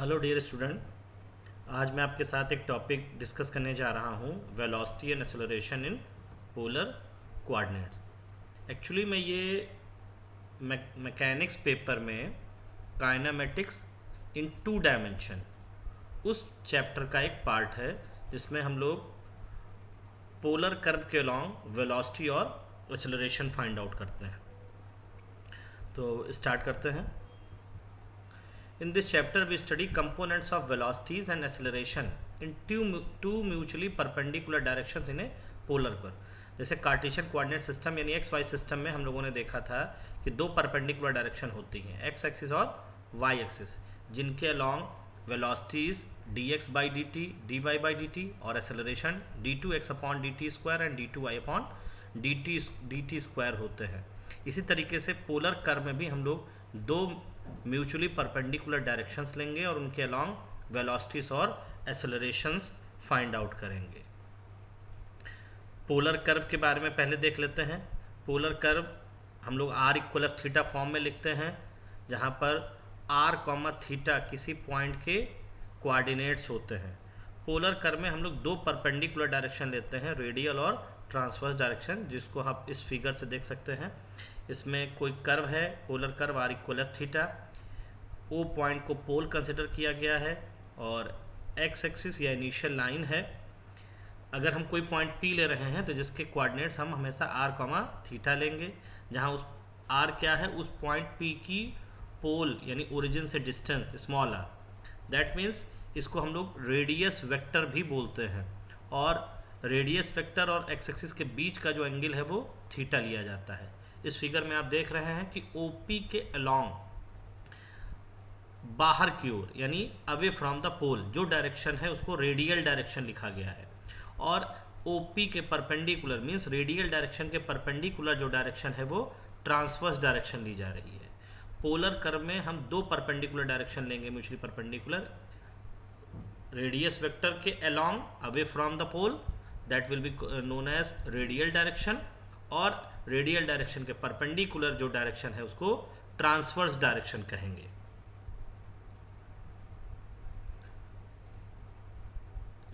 Hello dear student. आज मैं आपके साथ एक टॉपिक डिस्कस करने जा रहा हूँ, velocity and acceleration in polar coordinates. Actually मैं ये मैकेनिक्स पेपर में काइनेमेटिक्स इन 2 डायमेंशन उस चैप्टर का एक पार्ट है जिसमें हम लोग पोलर कर्व के अलॉन्ग वेलोसिटी और एक्सेलरेशन फाइंड आउट करते हैं। तो स्टार्ट करते हैं। In this chapter, we study components of velocities and acceleration in two mutually perpendicular directions in a polar curve। जैसे कार्टेशियन कोऑर्डिनेट सिस्टम यानी एक्स वाई सिस्टम में हम लोगों ने देखा था कि दो परपेंडिकुलर डायरेक्शन होती हैं, एक्स एक्सिस और वाई एक्सिस, जिनके along velocities dx by dt, dy by dt और acceleration d2x upon dt square and d2y upon dt square होते हैं। इसी तरीके से पोलर कर्व में भी हम लोग दो म्यूचुअली परपेंडिकुलर डायरेक्शंस लेंगे और उनके अलॉन्ग वेलोसिटीज और एक्सेलरेशंस फाइंड आउट करेंगे। पोलर कर्व के बारे में पहले देख लेते हैं। पोलर कर्व हम लोग r equal F theta form में लिखते हैं, जहाँ पर r कॉमा थीटा किसी पॉइंट के कोऑर्डिनेट्स होते हैं। पोलर कर्व में हम लोग दो परपेंडिकुलर डायरेक्शन लेते हैं, रेडियल और ट्रांसवर्स डायरेक्शन, जिसको आप इस फिगर से देख सकते हैं। इसमें कोई कर्व है, polar curve r equal F theta, O point को पोल कंसिडर किया गया है और एक्स एक्सिस या इनिशियल लाइन है। अगर हम कोई पॉइंट P ले रहे हैं तो जिसके कोऑर्डिनेट्स हम हमेशा r कॉमा थीटा लेंगे, जहां उस r क्या है, उस पॉइंट P की पोल यानी ओरिजिन से distance small r। That means इसको हम लोग रेडियस वेक्टर भी बोलते हैं और रेडियस वेक्टर और एक्स एक्सिस के बीच का जो एंगल है वो थीटा लिया जाता है। इस फिगर में आप देख रहे हैं कि OP के अलॉन्ग बाहर की ओर यानी अवे फ्रॉम द पोल जो डायरेक्शन है उसको रेडियल डायरेक्शन लिखा गया है, और OP के परपेंडिकुलर मीन्स रेडियल डायरेक्शन के परपेंडिकुलर जो डायरेक्शन है वो ट्रांसवर्स डायरेक्शन ली जा रही है। पोलर कर्व में हम दो परपेंडिकुलर डायरेक्शन लेंगे, म्यूचुअली परपेंडिकुलर, रेडियस वेक्टर के along away from the pole, that will be known as radial direction, और रेडियल डायरेक्शन के परपेंडिकुलर जो डायरेक्शन है उसको ट्रांसवर्स डायरेक्शन कहेंगे।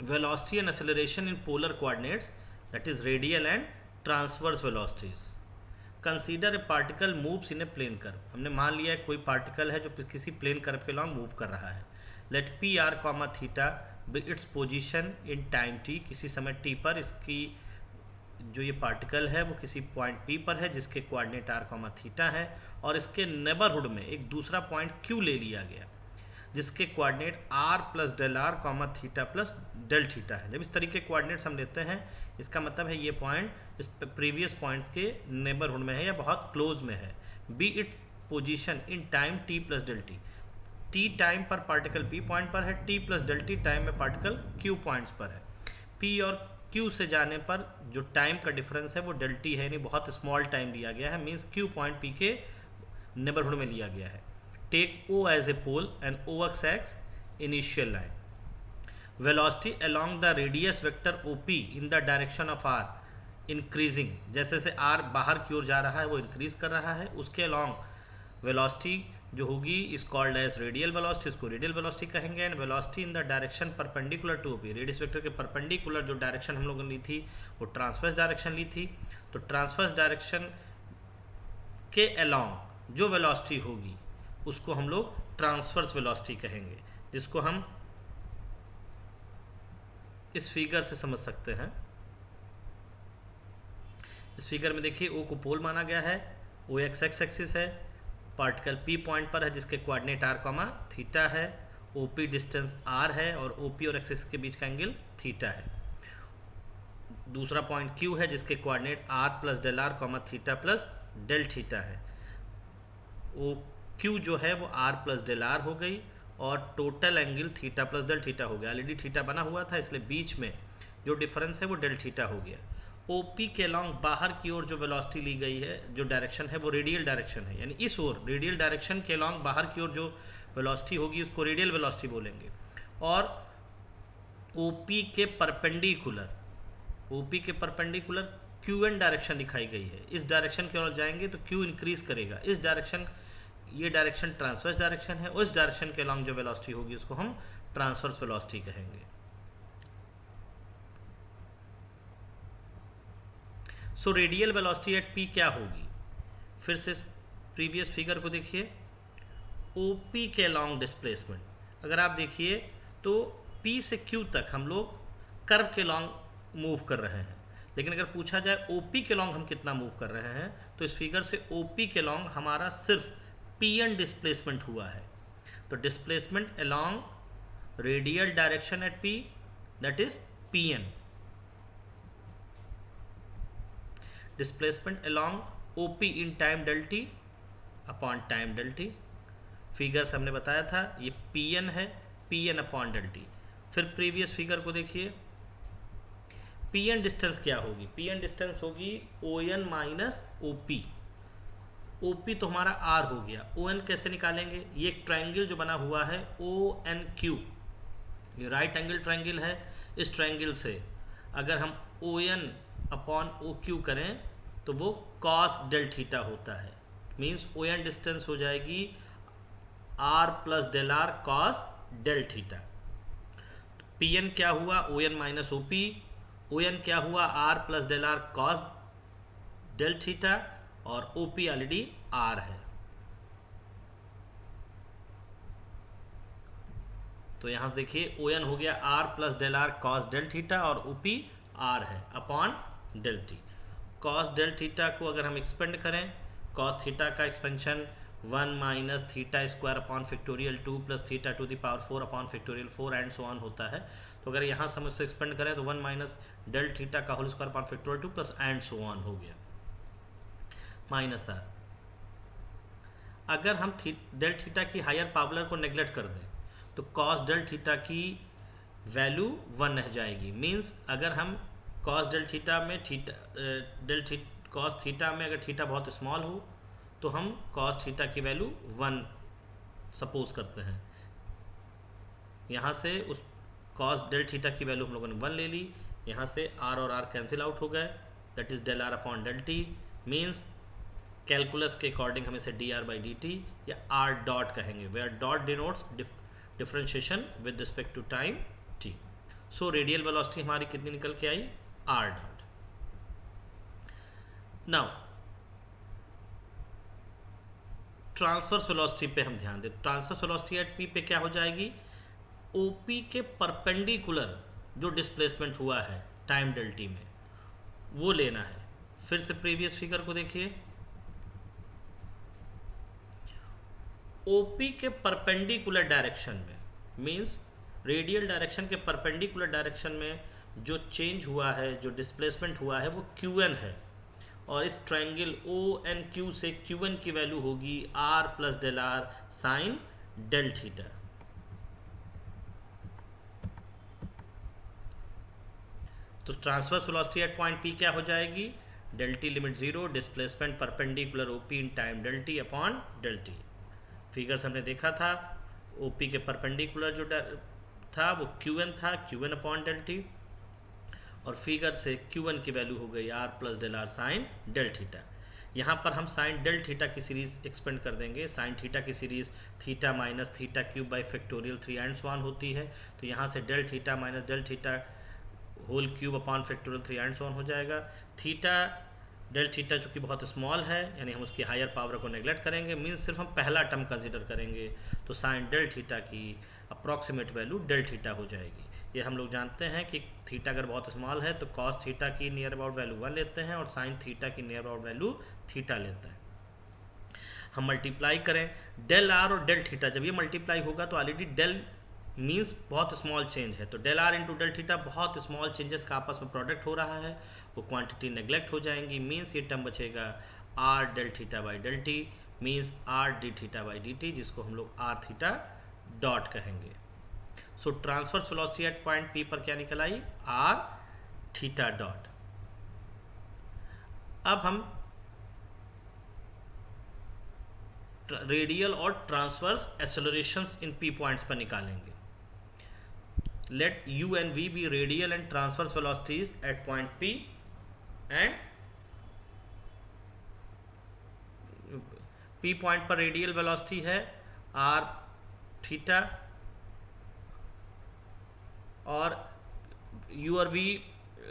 Velocity and acceleration in polar coordinates, that is radial and transverse velocities. Consider a particle moves in a plane curve. हमने मान लिया है कोई पार्टिकल है जो किसी प्लेन कर्व के अलॉन्ग मूव कर रहा है। Let P R comma theta be its position in time t, किसी समय t पर इसकी जो ये पार्टिकल है वो किसी पॉइंट P पर है जिसके कोऑर्डिनेट r कॉमा थीटा है, और इसके नेबरहुड में एक दूसरा पॉइंट Q ले लिया गया जिसके coordinate r plus del r comma theta plus del theta है। जब इस तरीके के कोऑर्डिनेट्स हम लेते हैं, इसका मतलब है ये पॉइंट इस प्रीवियस पॉइंट्स के नेबरहुड में है या बहुत क्लोज में है। B its position in time t plus del t time पर पार्टिकल P पॉइंट पर है, t plus del t time में पार्टिकल Q पॉइंट्स पर है। P और Q से जाने पर जो टाइम का डिफरेंस है वो डेल t है, यानी बहुत स्मॉल टाइम लिया गया है, मीन्स Q पॉइंट P के नेबरहुड में लिया गया है। Take O as a pole and OX X initial line. Velocity along the radius vector OP in the direction of R increasing, जैसे जैसे R बाहर की ओर जा रहा है वो इंक्रीज कर रहा है, उसके अलॉन्ग वेलोसिटी जो होगी is called as radial velocity, इसको रेडियल वेलोसिटी कहेंगे। And velocity in the direction perpendicular to OP, radius vector के परपेंडिकुलर जो डायरेक्शन हम लोगों ने ली थी वो ट्रांसवर्स डायरेक्शन ली थी, तो ट्रांसवर्स डायरेक्शन के अलॉन्ग जो वेलोसिटी होगी उसको हम लोग ट्रांसवर्स वेलोसिटी कहेंगे, जिसको हम इस फिगर से समझ सकते हैं। इस फिगर में देखिए O को पोल माना गया है, OX एक्स एक्सिस है, पार्टिकल P पॉइंट पर है जिसके कोऑर्डिनेट r कॉमा थीटा है, OP डिस्टेंस r है और OP और एक्सिस के बीच का एंगल थीटा है। दूसरा पॉइंट Q है जिसके coordinate r plus del r comma theta plus del theta है। Q जो है वो r प्लस डेल r हो गई और total angle theta plus del theta हो गया। ऑलरेडी थीटा बना हुआ था इसलिए बीच में जो डिफरेंस है वो डेल थीटा हो गया। OP के अलॉन्ग बाहर की ओर जो वेलोसिटी ली गई है, जो डायरेक्शन है वो रेडियल डायरेक्शन है, यानी इस ओर रेडियल डायरेक्शन के अलॉन्ग बाहर की ओर जो वेलोसिटी होगी उसको रेडियल वेलोसिटी बोलेंगे। और OP के परपेंडिकुलर QN डायरेक्शन दिखाई गई है, इस डायरेक्शन की ओर जाएंगे तो Q इंक्रीज करेगा, इस डायरेक्शन ये डायरेक्शन ट्रांसवर्स डायरेक्शन है, उस डायरेक्शन के अलॉन्ग जो वेलोसिटी होगी उसको हम ट्रांसवर्स वेलोसिटी कहेंगे। सो रेडियल वेलोसिटी एट पी क्या होगी, फिर से प्रीवियस फिगर को देखिए, ओपी के अलॉन्ग डिस्प्लेसमेंट, अगर आप देखिए तो पी से क्यू तक हम लोग कर्व के अलॉन्ग मूव कर रहे हैं, लेकिन अगर पूछा जाए ओपी के अलॉन्ग हम कितना मूव कर रहे हैं, तो इस फिगर से ओपी के अलॉन्ग हमारा सिर्फ पी एन डिस्प्लेसमेंट हुआ है। तो displacement along radial direction at P, that is P N. Displacement along OP in time del T upon time del T, figure से हमने बताया था ये पी एन है, P N upon del T. फिर प्रीवियस फिगर को देखिए, P N distance क्या होगी, पी एन डिस्टेंस होगी O N minus O P. O P तो हमारा आर हो गया, ओ एन कैसे निकालेंगे, ये एक ट्राइंगल जो बना हुआ है ओ एन क्यू, ये राइट एंगल ट्राइंगल है, इस ट्राइंगल से अगर हम O N upon O Q करें तो वो कॉस डेल थीटा होता है, मीन्स ओ एन डिस्टेंस हो जाएगी R plus del R cos del theta. P N क्या हुआ O N minus O P, O N क्या हुआ R plus del R cos del theta, और ओ पी ऑलरेडी आर है। तो यहां से देखिए ओ एन हो गया R plus del R cos del theta और ओ पी आर है upon del T. Cos del theta को अगर हम एक्सपेंड करें, कॉस थीटा का expansion 1 minus theta square upon factorial 2 plus theta to the power 4 upon factorial 4 and so on होता है। तो अगर यहाँ से हम उससे एक्सपेंड करें तो 1 माइनस डेल थीटा का whole square upon factorial 2 plus and so on हो गया माइनस आर। अगर हम डेल थीटा की हायर पावर को नेग्लेक्ट कर दें तो कॉस डेल थीटा की वैल्यू 1 रह जाएगी, मीन्स अगर हम कॉस डेल थीटा में कॉस थीटा में अगर थीटा बहुत स्मॉल हो तो हम कॉस थीटा की वैल्यू 1 सपोज करते हैं, यहाँ से उस कॉस डेल थीटा की वैल्यू हम लोगों ने 1 ले ली, यहाँ से आर और आर कैंसिल आउट हो गए, that is del R upon del T, means calculus के अकॉर्डिंग हम इसे D are by D T या आर डॉट कहेंगे, where dot denotes differentiation with respect to time T. So radial velocity हमारी कितनी निकल के आई, R dot. Now transverse velocity पे हम ध्यान दें, ट्रांसवर्स वेलोसिटी एट पी पे क्या हो जाएगी, ओपी के परपेंडिकुलर जो डिस्प्लेसमेंट हुआ है टाइम डेल टी में वो लेना है। फिर से प्रीवियस फिगर को देखिए, ओपी के परपेंडिकुलर डायरेक्शन में, मींस रेडियल डायरेक्शन के परपेंडिकुलर डायरेक्शन में जो चेंज हुआ है, जो डिस्प्लेसमेंट हुआ है वो क्यू एन है, और इस ट्राइंगल ओ एन क्यू से क्यू एन की वैल्यू होगी R plus del are sine del theta. तो transverse velocity at point P क्या हो जाएगी, del T limit 0, displacement perpendicular OP in time del T upon del T. Figure से हमने देखा था ओपी के परपेंडिकुलर जो था वो क्यू एन था, Q N upon del t, और फिगर से क्यू एन की वैल्यू हो गई r plus del are sine del theta. यहाँ पर हम साइन डेल थीटा की सीरीज एक्सपेंड कर देंगे, साइन थीटा की series theta minus theta cube by factorial 3 and so on होती है, तो यहाँ से del theta minus del theta whole cube upon factorial 3 and so on हो जाएगा। थीटा डेल थीटा चूँकि बहुत स्मॉल है, यानी हम उसकी हायर पावर को नेग्लेक्ट करेंगे, मीन्स सिर्फ हम पहला टर्म कंसिडर करेंगे, तो साइन डेल थीटा की अप्रॉक्सीमेट वैल्यू डेल थीटा हो जाएगी। ये हम लोग जानते हैं कि थीटा अगर बहुत स्मॉल है तो कॉस थीटा की नियर अबाउट वैल्यू 1 लेते हैं और साइन थीटा की नियर अबाउट वैल्यू थीटा लेते हैं। हम मल्टीप्लाई करें डेल आर और डेल थीटा, जब ये मल्टीप्लाई होगा तो ऑलरेडी डेल मीन्स बहुत स्मॉल चेंज है, तो del r into del theta बहुत स्मॉल चेंजेस का आपस में प्रोडक्ट हो रहा है, वो क्वांटिटी नेग्लेक्ट हो जाएंगी, मीन्स ये टर्म बचेगा R del theta by del T, means R D theta by D T, जिसको हम लोग आर थीटा डॉट कहेंगे। So transverse velocity at point P पर क्या निकल आई, आर थीटा डॉट। अब हम रेडियल और transverse accelerations in P points पर निकालेंगे। Let u and v be radial and transverse velocities at point P and P point पर रेडियल वेलोसिटी है r थीटा और u और v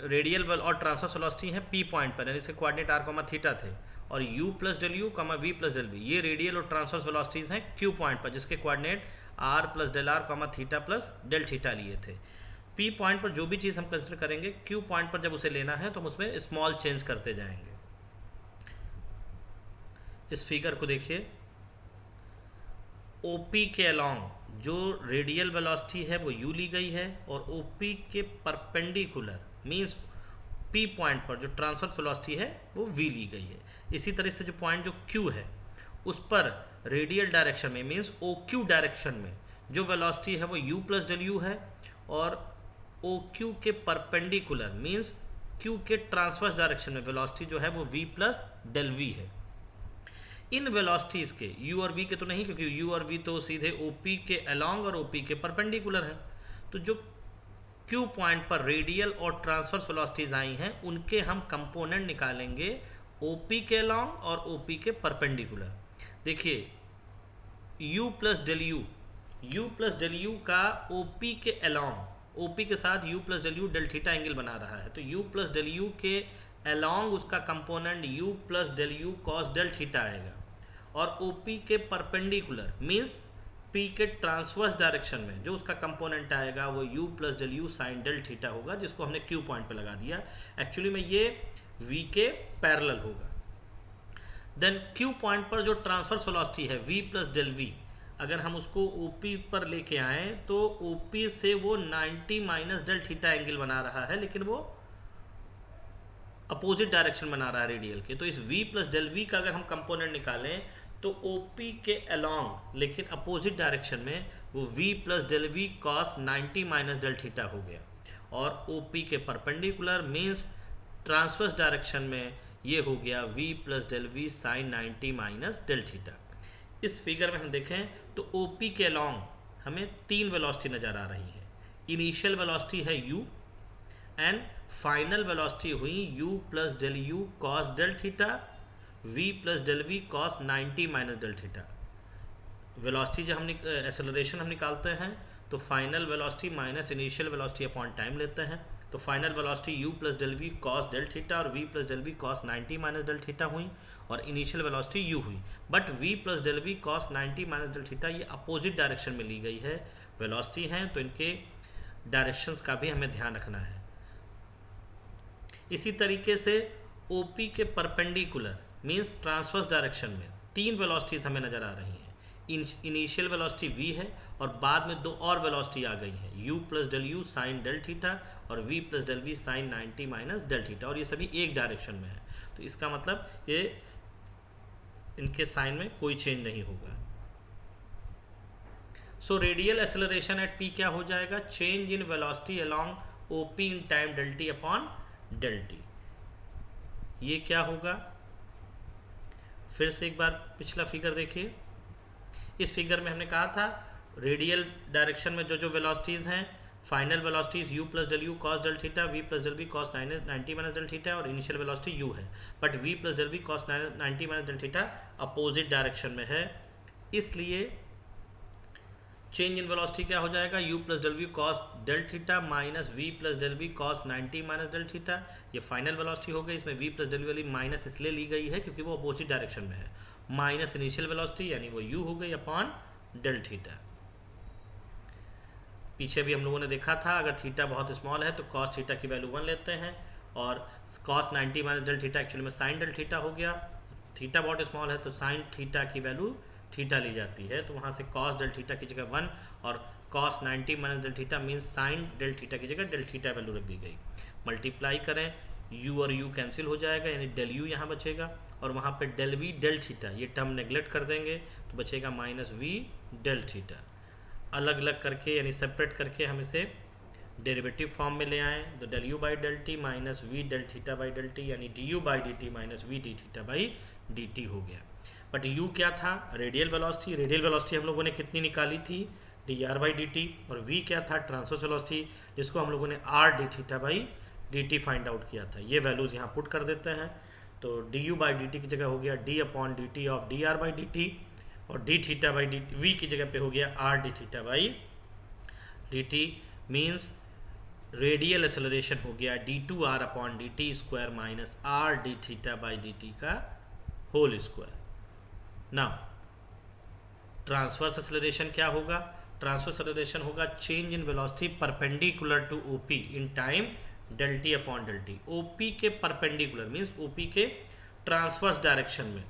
रेडियल और ट्रांसवर्स वेलोसिटी है P पॉइंट पर, यानी इसके कोऑर्डिनेट r, थीटा थे, और u plus del u v plus del v ये रेडियल और ट्रांसवर्स वेलोसिटीज हैं Q पॉइंट पर, जिसके coordinate r plus del r theta plus del theta लिए थे। P पॉइंट पर जो भी चीज़ हम कंसिडर करेंगे, Q पॉइंट पर जब उसे लेना है तो हम उसमें स्मॉल चेंज करते जाएंगे। इस फिगर को देखिए, OP के अलॉन्ग जो रेडियल वेलोसिटी है वो u ली गई है, और OP के परपेंडिकुलर मींस P पॉइंट पर जो ट्रांसवर्स वेलोसिटी है वो v ली गई है। इसी तरह से जो पॉइंट जो Q है उस पर रेडियल डायरेक्शन में मींस OQ डायरेक्शन में जो वेलोसिटी है वो u प्लस डेल यू है, और OQ के परपेंडिकुलर मींस Q के ट्रांसवर्स डायरेक्शन में वेलोसिटी जो है वो v प्लस डेल v है। इन वेलोसिटीज के u और v के तो नहीं, क्योंकि u और v तो सीधे OP के अलॉन्ग और OP के परपेंडिकुलर हैं। तो जो Q पॉइंट पर रेडियल और ट्रांसवर्स वेलोसिटीज आई हैं उनके हम कंपोनेंट निकालेंगे OP के अलॉन्ग और OP के परपेंडिकुलर। देखिए u प्लस डेल यू का OP के अलॉन्ग, OP के साथ u plus del u del theta angle बना रहा है, तो u प्लस डेल यू के अलॉन्ग उसका component u plus del u cos del theta आएगा, और OP के परपेंडिकुलर मींस P के ट्रांसवर्स डायरेक्शन में जो उसका कंपोनेंट आएगा वो u plus del u sine del theta होगा, जिसको हमने Q पॉइंट पे लगा दिया। एक्चुअली में ये v के पैरेलल होगा। देन Q पॉइंट पर जो ट्रांसवर्स वेलोसिटी है v प्लस डेल v, अगर हम उसको OP पर लेके आए तो OP से वो 90 माइनस डेल थीटा एंगल बना रहा है, लेकिन वो अपोजिट डायरेक्शन बना रहा है रेडियल के। तो इस v प्लस डेल वी का अगर हम कंपोनेंट निकालें तो OP के अलॉन्ग लेकिन अपोजिट डायरेक्शन में वो v plus del v cos 90 minus del theta हो गया, और OP के परपेंडिकुलर मीन्स ट्रांसवर्स डायरेक्शन में ये हो गया v plus del v sine 90 minus del theta. इस फिगर में हम देखें तो OP के अलॉन्ग हमें तीन वेलोसिटी नज़र आ रही है। इनिशियल वेलोसिटी है u एंड फाइनल वेलोसिटी हुई u plus del u cos del theta v plus del v cos 90 minus del theta. Velocity जब हम एक्सेलरेशन हम निकालते हैं तो final velocity minus initial velocity upon time लेते हैं, तो final velocity u plus del v cos del theta और v plus del v cos 90 minus del theta हुई, और इनिशियल वेलोसिटी u हुई। But v plus del v cos 90 minus del theta ये opposite direction में ली गई है velocity हैं, तो इनके डायरेक्शंस का भी हमें ध्यान रखना है। इसी तरीके से OP के परपेंडिकुलर मींस ट्रांसवर्स डायरेक्शन में तीन वेलोसिटीज हमें नज़र आ रही हैं। इनिशियल वेलोसिटी v है, और बाद में दो और वेलोसिटी आ गई है u plus del u sine del theta और v plus del v sine 90 minus del theta, और ये सभी एक डायरेक्शन में है। तो इसका मतलब ये इनके साइन में कोई चेंज नहीं होगा। So radial acceleration at p क्या हो जाएगा? Change in velocity along OP in time del T upon del t. ये क्या होगा? फिर से एक बार पिछला फिगर देखिए। इस फिगर में हमने कहा था रेडियल डायरेक्शन में जो जो वेलोसिटीज़ हैं, final velocities u plus del u cos del theta, v plus del v cos 90 minus del theta, और इनिशियल वेलोसिटी u है। But v plus del v cos 90 minus del theta opposite direction में है, इसलिए change in velocity क्या हो जाएगा? u plus del v cos del theta minus v plus del v cos 90 minus del theta. ये final velocity हो गई। इसमें v प्लस डेल वी वाली माइनस इसलिए ली गई है क्योंकि वो अपोजिट डायरेक्शन में है, माइनस इनिशियल वेलोसिटी यानी वो u हो गई अपॉन डेल थीटा। पीछे भी हम लोगों ने देखा था अगर थीटा बहुत स्मॉल है तो कॉस थीटा की वैल्यू 1 लेते हैं, और cos 90 minus del theta actually में साइन डेल थीटा हो गया। थीटा बहुत स्मॉल है तो साइन थीटा की वैल्यू थीटा ली जाती है, तो वहाँ से कॉस डेल थीटा की जगह 1 और cos 90 minus del theta means sine del theta की जगह डेल थीटा वैल्यू रख दी गई। मल्टीप्लाई करें, u और u कैंसिल हो जाएगा यानी डेल u यहाँ बचेगा, और वहाँ पे डेल v डेल थीटा ये टर्म नेगलेक्ट कर देंगे तो बचेगा माइनस v डेल थीटा। अलग अलग करके यानी सेपरेट करके हम इसे डेरिवेटिव फॉर्म में ले आएँ तो del u by del t minus v del theta by del t यानी du by D t minus v d theta by D t हो गया। बट u क्या था? Radial velocity. रेडियल वेलोसिटी हम लोगों ने कितनी निकाली थी? dr by D T. और v क्या था? ट्रांसवर्स वेलोसिटी, जिसको हम लोगों ने r D theta by D T find out किया था। ये वैल्यूज़ यहाँ पुट कर देते हैं तो D U by D T की जगह हो गया D upon D T of D are by D T, और D theta by D V की जगह पे हो गया R D theta by D T. Means radial acceleration हो गया D two R upon D T square minus R D theta by D T का whole square. Now transverse acceleration क्या होगा? ट्रांसवर्स एक्सेलरेशन होगा change in velocity perpendicular to OP in time del T upon del t. OP के perpendicular means OP के transverse direction में,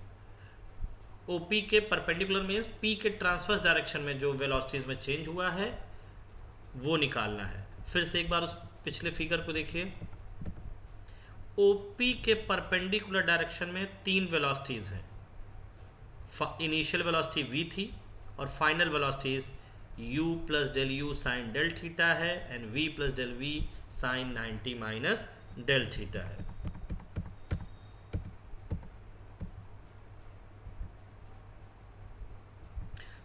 OP के perpendicular means P के transverse direction में जो वेलोसिटीज में चेंज हुआ है वो निकालना है। फिर से एक बार उस पिछले फिगर को देखिए। ओपी के परपेंडिकुलर डायरेक्शन में तीन वेलोसिटीज हैं। इनिशियल वेलोसिटी v थी और final velocities u plus del u sine del theta है and v plus del v sine 90 minus del theta है।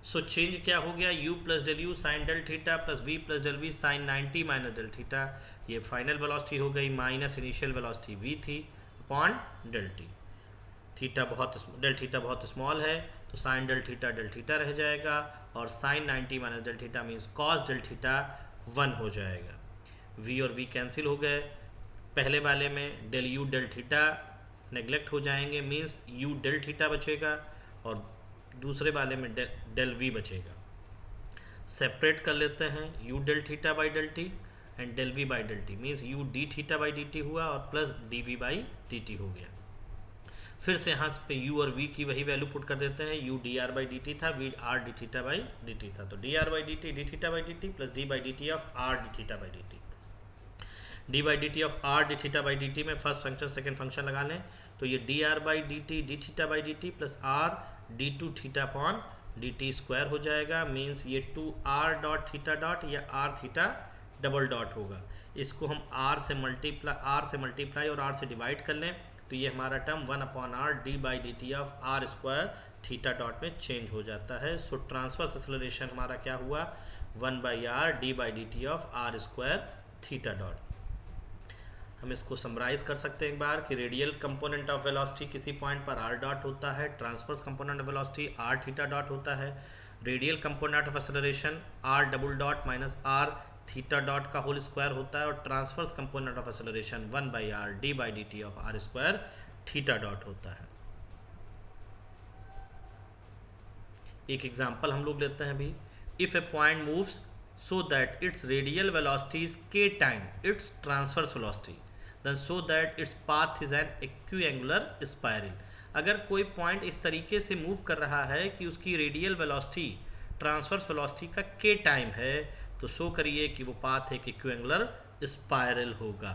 सो चेंज क्या हो गया? u plus del u sine del theta plus v plus del v sine 90 minus del theta. ये final velocity हो गई minus initial velocity v थी upon del t. Del theta बहुत small है तो साइन डेल थीटा रह जाएगा और sine 90 minus del theta means cos del theta 1 हो जाएगा। v और v कैंसिल हो गए। पहले वाले में del u del theta neglect हो जाएंगे मीन्स u डेल थीटा बचेगा और दूसरे वाले में डेल v बचेगा। सेपरेट कर लेते हैं u del theta by del t and del v by del T means u d theta by D t हुआ और plus d v by D t हो गया। फिर से यहाँ पे u और v की वही वैल्यू पुट कर देते हैं। u D R by D T था, v R D theta by D T था, तो D R by D t D theta by D T plus D by D T of R D theta by D t. D by D T of R D theta by D T में first function second function लगा लें तो ये D R by D theta by D T plus are d two theta upon D T square हो जाएगा। Means ये 2 r dot theta dot या r theta double dot होगा। इसको हम आर से मल्टीप्लाई और आर से डिवाइड कर लें तो ये हमारा term 1 upon r d by D T of r square theta dot में चेंज हो जाता है। सो ट्रांसवर्स एक्सेलरेशन हमारा क्या हुआ? 1 by r d by D T of r square theta dot. हम इसको समराइज कर सकते हैं एक बार कि रेडियल कंपोनेंट ऑफ वेलोसिटी किसी पॉइंट पर आर डॉट होता है, transverse component of velocity r theta dot होता है, radial component of acceleration r double dot minus r theta dot का होल स्क्वायर होता है और transverse component of acceleration 1 by r d by D T of r square theta dot होता है। एक example हम लोग लेते हैं अभी। If a point moves so that its radial velocity is k time its transverse velocity then so that its path is an equiangular spiral. अगर कोई पॉइंट इस तरीके से मूव कर रहा है कि उसकी रेडियल वेलोसिटी ट्रांसवर्स वेलोसिटी का k टाइम है तो शो करिए कि वो पाथ एक इक्विएंगुलर स्पाइरल होगा।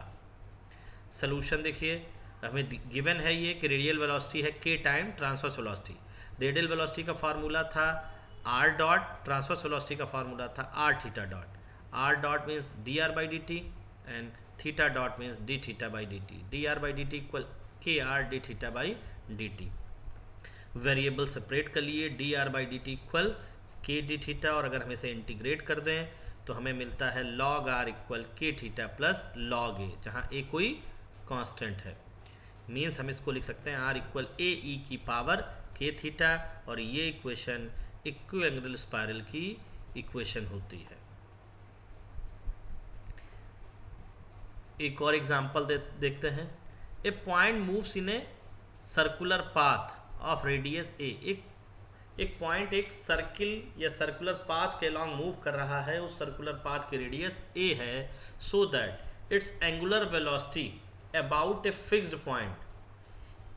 सोल्यूशन देखिए, हमें गिवन है ये कि रेडियल वेलोसिटी है k time transverse velocity. Radial velocity का फार्मूला था r डॉट, ट्रांसवर्स वेलोसिटी का फार्मूला था r theta dot. r dot means d are by D t and theta dot means d theta by D t. D are by D t equal k r D theta by D t. Variable separate कर लिए, d are by D t equal k d theta और अगर हम इसे integrate कर दें तो हमें मिलता है log r इक्वल के थीटा प्लस log a, जहाँ a कोई कांस्टेंट है। मीन्स हम इसको लिख सकते हैं r इक्वल ए ई की पावर के थीटा और ये इक्वेशन इक्विएंगुलर स्पाइरल की इक्वेशन होती है। एक और एग्जांपल देखते हैं। A point moves in a circular path of radius a. एक पॉइंट एक सर्किल या सर्कुलर पाथ के अलॉन्ग मूव कर रहा है, उस सर्कुलर पाथ की रेडियस a है, so that its angular velocity about a fixed point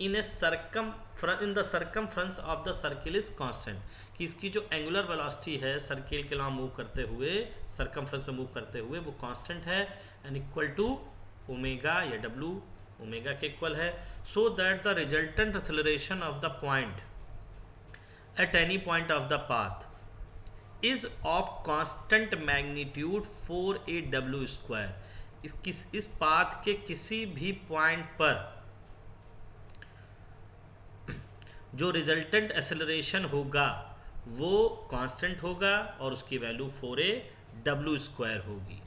in the circumference of the circle is constant. कि इसकी जो एंगुलर वेलोसिटी है सर्किल के अलॉन्ग मूव करते हुए, सर्कमफ्रेंस में मूव करते हुए, वो कांस्टेंट है एंड इक्वल टू ओमेगा या डब्ल्यू ओमेगा के इक्वल है। So that the resultant acceleration of the point at any point of the path is of constant magnitude 4aw square। इस पाथ के किसी भी पॉइंट पर जो रिजल्टेंट एक्सेलरेशन होगा वो कांस्टेंट होगा और उसकी वैल्यू 4aw स्क्वायर होगी।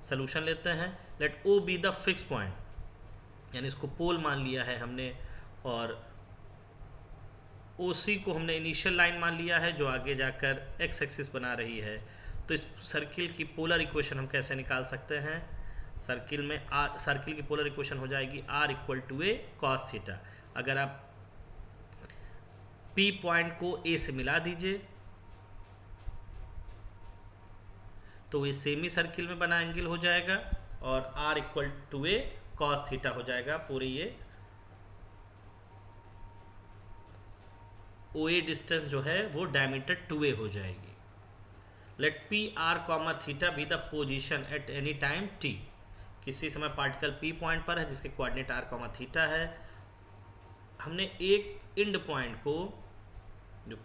सोल्यूशन लेते हैं। Let o be the fix point, यानी इसको पोल मान लिया है हमने और OC को हमने इनिशियल लाइन मान लिया है जो आगे जाकर एक्स एक्सिस बना रही है। तो इस सर्किल की पोलर इक्वेशन हम कैसे निकाल सकते हैं? सर्किल की पोलर इक्वेशन हो जाएगी R equal to a cos theta. अगर आप P पॉइंट को A से मिला दीजिए तो ये सेमी सर्किल में बना एंगल हो जाएगा और R equal to a cos theta हो जाएगा। पूरी ये OA डिस्टेंस जो है वो डायमीटर 2a हो जाएगी। Let P R comma theta be the position at any time t। किसी समय पार्टिकल P पॉइंट पर है जिसके कोऑर्डिनेट R कॉमा थीटा है। हमने एक इंड पॉइंट को, जो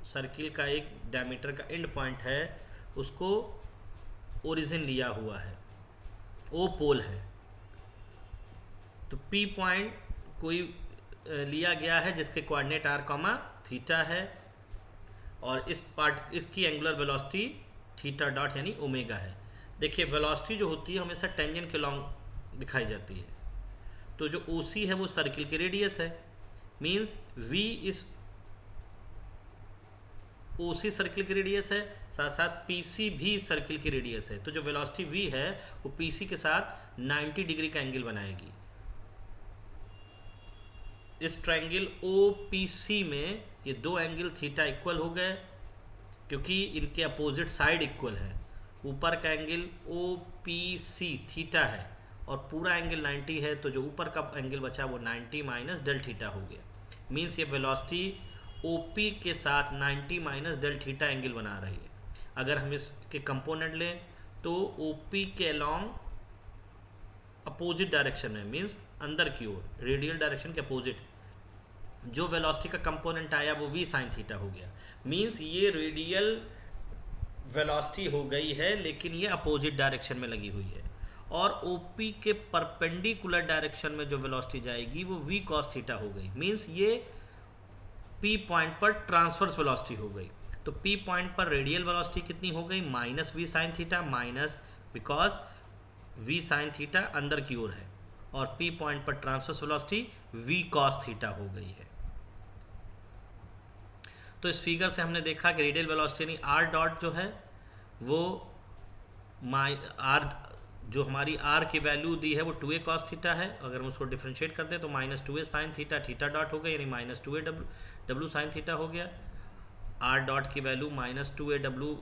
सर्किल का एक डायमीटर का इंड पॉइंट है, उसको ओरिजिन लिया हुआ है, O पोल है। तो P पॉइंट कोई लिया गया है जिसके कोऑर्डिनेट R कॉमा थीटा है और इसकी एंगुलर वेलोसिटी थीटा डॉट यानी ओमेगा है। देखिए वेलोसिटी जो होती है हमेशा टेंजेंट के लॉन्ग दिखाई जाती है। तो जो OC है वो सर्किल की रेडियस है, मींस V इस OC सर्किल की रेडियस है, साथ साथ PC भी सर्किल की रेडियस है। तो जो वेलोसिटी V है वो PC के साथ 90 डिग्री का एंगल बनाएगी। इस ट्रायंगल OPC में ये दो एंगल थीटा इक्वल हो गए क्योंकि इनके अपोजिट साइड इक्वल है। ऊपर का एंगल OPC थीटा है और पूरा एंगल 90 है, तो जो ऊपर का एंगल बचा वो 90 माइनस डेल थीटा हो गया। मीन्स ये वेलोसिटी OP के साथ 90 माइनस डेल थीटा एंगल बना रही है। अगर हम इसके कंपोनेंट लें तो OP के अलॉन्ग अपोजिट डायरेक्शन में, मीन्स अंदर की ओर, रेडियल डायरेक्शन के अपोजिट जो वेलोसिटी का कंपोनेंट आया वो V साइन थीटा हो गया। मीन्स ये रेडियल वेलोसिटी हो गई है लेकिन ये अपोजिट डायरेक्शन में लगी हुई है। और OP के परपेंडिकुलर डायरेक्शन में जो वेलोसिटी जाएगी वो V cos थीटा हो गई। मीन्स ये P पॉइंट पर ट्रांसवर्स वेलोसिटी हो गई। तो P पॉइंट पर रेडियल वेलोसिटी कितनी हो गई? Minus V sine theta, minus because V sine theta अंदर की ओर है, और P पॉइंट पर transverse velocity V cos theta हो गई है। तो इस फिगर से हमने देखा कि रेडियल वेलोसिटी यानी R डॉट जो है वो R जो हमारी R की वैल्यू दी है वो 2a cos थीटा है। अगर हम उसको डिफ्रेंशिएट कर दें तो minus 2a sine theta, theta dot हो गया यानी minus 2a W sine theta हो गया। R डॉट की value minus 2a W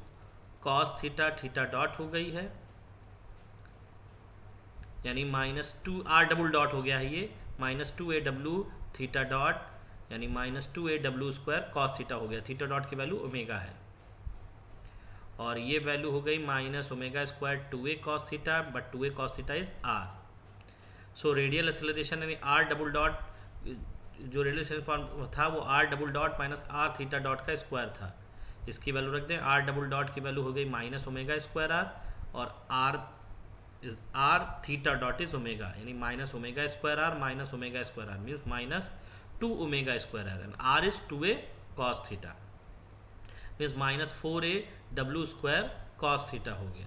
cos theta, theta dot हो गई है, यानी माइनस 2 R डबल डॉट हो गया है ये, माइनस 2a डब्लू थीटा डॉट यानी माइनस 2a डब्लू स्क्वायर कॉस थीटा हो गया। थीटा डॉट की वैल्यू ओमेगा है और ये वैल्यू हो गई minus omega square 2a cos theta, but 2a cos theta is R। So radial acceleration यानी R डबल डॉट, जो रेडियल एक्सेलरेशन था वो R double dot minus R theta dot का स्क्वायर था। इसकी वैल्यू रख दें, R डबल डॉट की वैल्यू हो गई माइनस ओमेगा स्क्वायर R और R theta dot is omega यानी minus omega square R minus omega square R means minus 2 omega square R and R is 2a cos theta means minus 4a डब्लू square cos theta हो गया।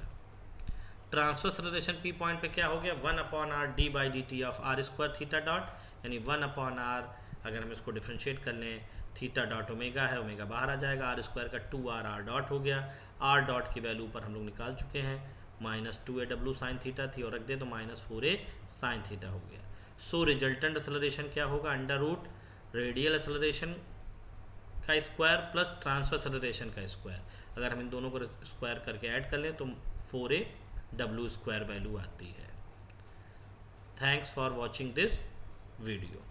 Transverse relation P point पे क्या हो गया? 1 upon R D by D T of R square theta dot यानी 1 upon R। अगर हम इसको डिफ्रेंशिएट कर लें, थीटा डॉट ओमेगा है, ओमेगा बाहर आ जाएगा, R स्क्वायर का 2R R डॉट हो गया। R डॉट की वैल्यू पर हम लोग निकाल चुके हैं, minus 2a W sine theta थी और रख दे तो माइनस 4a साइन थीटा हो गया। सो रिजल्टेंट एक्सेलरेशन क्या होगा? अंडर रूट रेडियल एक्सेलरेशन का स्क्वायर प्लस ट्रांसफर एक्सेलरेशन का स्क्वायर। अगर हम इन दोनों को स्क्वायर करके ऐड कर लें तो 4a डब्लू स्क्वायर वैल्यू आती है। Thanks for watching this video.